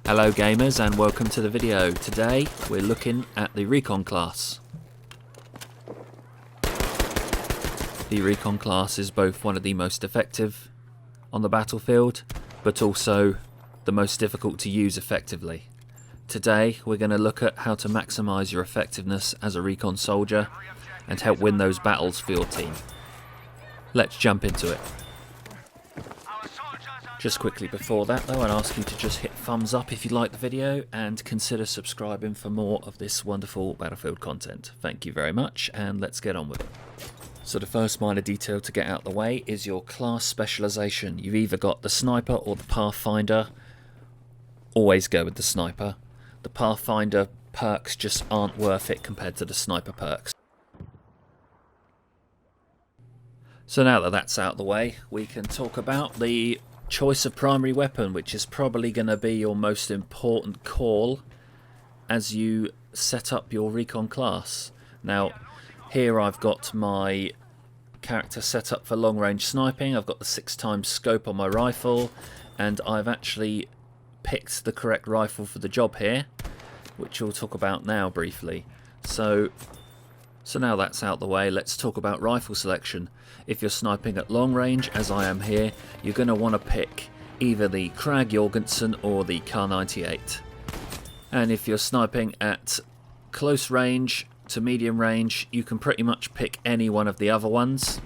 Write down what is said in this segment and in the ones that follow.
Hello gamers and welcome to the video. Today we're looking at the Recon class. The Recon class is both one of the most effective on the battlefield, but also the most difficult to use effectively. Today we're going to look at how to maximise your effectiveness as a Recon soldier and help win those battles for your team. Let's jump into it. Just quickly before that though, I'd ask you to just hit thumbs up if you like the video and consider subscribing for more of this wonderful Battlefield content. Thank you very much, and let's get on with it. So the first minor detail to get out the way is your class specialization. You've either got the sniper or the pathfinder. Always go with the sniper. The pathfinder perks just aren't worth it compared to the sniper perks. So now that that's out the way, we can talk about the choice of primary weapon, which is probably going to be your most important call as you set up your Recon class. Now here I've got my character set up for long range sniping. I've got the 6x scope on my rifle, and I've actually picked the correct rifle for the job here, which we'll talk about now briefly. So now that's out the way, let's talk about rifle selection. If you're sniping at long range, as I am here, you're going to want to pick either the Krag or the Kar98. And if you're sniping at close range to medium range, you can pretty much pick any one of the other ones.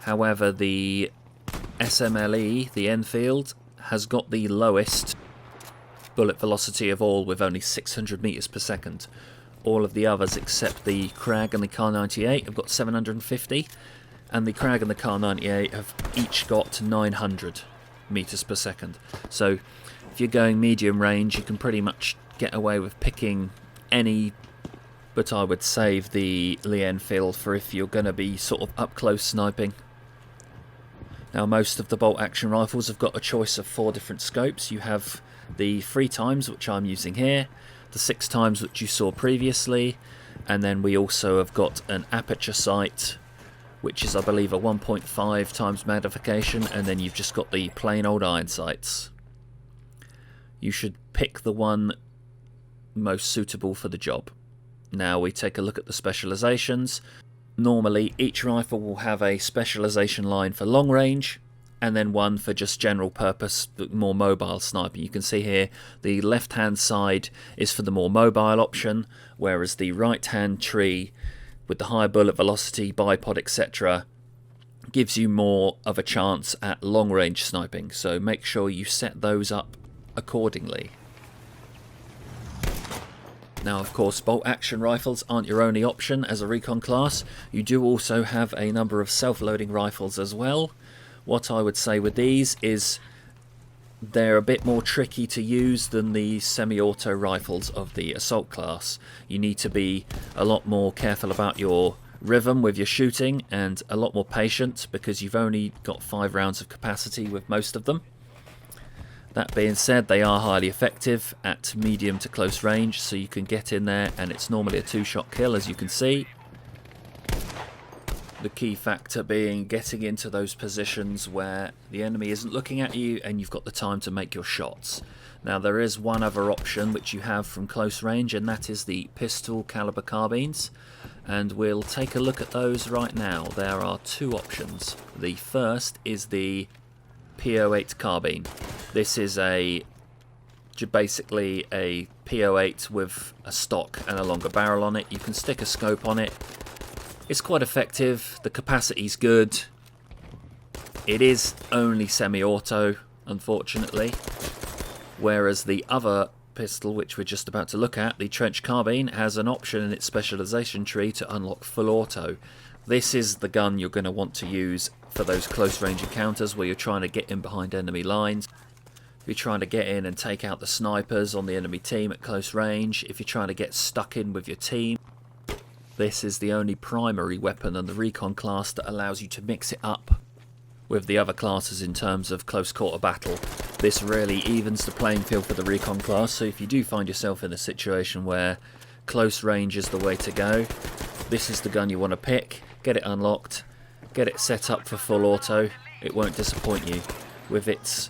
However, the SMLE, the Enfield, has got the lowest bullet velocity of all, with only 600 meters per second. All of the others except the Krag and the Kar98 have got 750, and the Krag and the Kar98 have each got 900 meters per second. So if you're going medium range, you can pretty much get away with picking any, but I would save the Enfield for if you're going to be sort of up close sniping. Now most of the bolt action rifles have got a choice of 4 different scopes. You have the 3x, which I'm using here, the 6x, which you saw previously, and then we also have got an aperture sight, which is I believe a 1.5x magnification, and then you've just got the plain old iron sights. You should pick the one most suitable for the job. Now we take a look at the specializations. Normally each rifle will have a specialization line for long range, and then one for just general purpose, more mobile sniping. You can see here the left hand side is for the more mobile option, whereas the right hand tree with the higher bullet velocity, bipod, etc. gives you more of a chance at long range sniping, so make sure you set those up accordingly. Now of course, bolt action rifles aren't your only option as a Recon class. You do also have a number of self-loading rifles as well. What I would say with these is they're a bit more tricky to use than the semi-auto rifles of the assault class. You need to be a lot more careful about your rhythm with your shooting and a lot more patient, because you've only got 5 rounds of capacity with most of them. That being said, they are highly effective at medium to close range, so you can get in there and it's normally a 2-shot kill, as you can see. The key factor being getting into those positions where the enemy isn't looking at you and you've got the time to make your shots. Now there is one other option which you have from close range, and that is the pistol caliber carbines, and we'll take a look at those right now. There are 2 options. The first is the P08 carbine. This is basically a P08 with a stock and a longer barrel on it. You can stick a scope on it. It's quite effective, the capacity's good. It is only semi-auto, unfortunately, whereas the other pistol, which we're just about to look at, the trench carbine, has an option in its specialization tree to unlock full auto. This is the gun you're going to want to use for those close range encounters where you're trying to get in behind enemy lines. If you're trying to get in and take out the snipers on the enemy team at close range, if you're trying to get stuck in with your team, this is the only primary weapon in the Recon class that allows you to mix it up with the other classes in terms of close quarter battle. This really evens the playing field for the Recon class, so if you do find yourself in a situation where close range is the way to go, this is the gun you want to pick. Get it unlocked, get it set up for full auto. It won't disappoint you. With its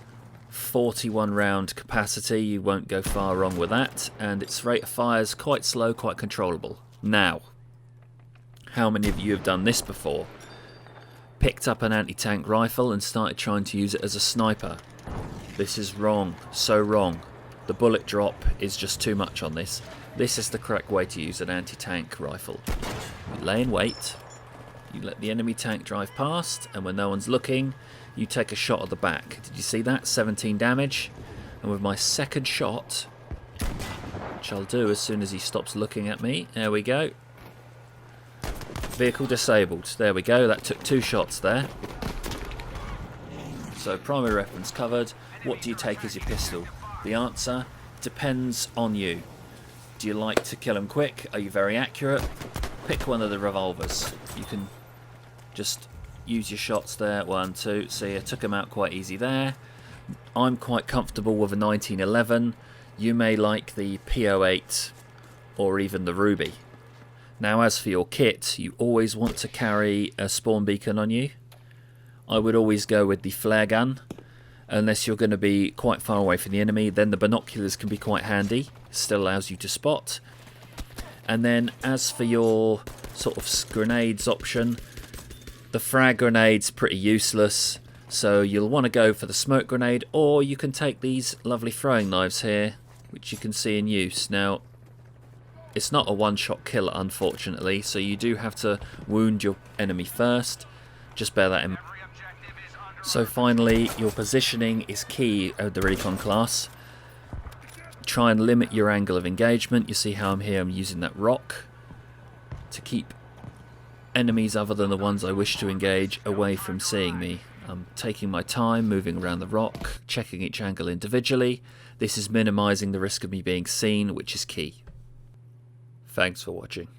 41 round capacity, you won't go far wrong with that, and its rate of fire is quite slow, quite controllable. Now, how many of you have done this before? Picked up an anti-tank rifle and started trying to use it as a sniper. This is wrong, so wrong. The bullet drop is just too much on this. This is the correct way to use an anti-tank rifle. You lay in wait, you let the enemy tank drive past, and when no one's looking, you take a shot at the back. Did you see that? 17 damage. And with my second shot, which I'll do as soon as he stops looking at me, there we go. Vehicle disabled. There we go. That took 2 shots there. So primary weapons covered. What do you take as your pistol? The answer depends on you. Do you like to kill them quick? Are you very accurate? Pick one of the revolvers. You can just use your shots there. 1, 2. See, I took him out quite easy there. I'm quite comfortable with a 1911. You may like the P08 or even the Ruby. Now, as for your kit, you always want to carry a spawn beacon on you. I would always go with the flare gun, unless you're going to be quite far away from the enemy. Then the binoculars can be quite handy. Still allows you to spot. And then as for your sort of grenades option, the frag grenade's pretty useless, so you'll want to go for the smoke grenade, or you can take these lovely throwing knives here, which you can see in use. Now, it's not a one-shot kill, unfortunately, so you do have to wound your enemy first. Just bear that in mind. So finally, your positioning is key of the Recon class. Try and limit your angle of engagement. You see how I'm here, I'm using that rock to keep enemies other than the ones I wish to engage away from seeing me. I'm taking my time, moving around the rock, checking each angle individually. This is minimising the risk of me being seen, which is key. Thanks for watching.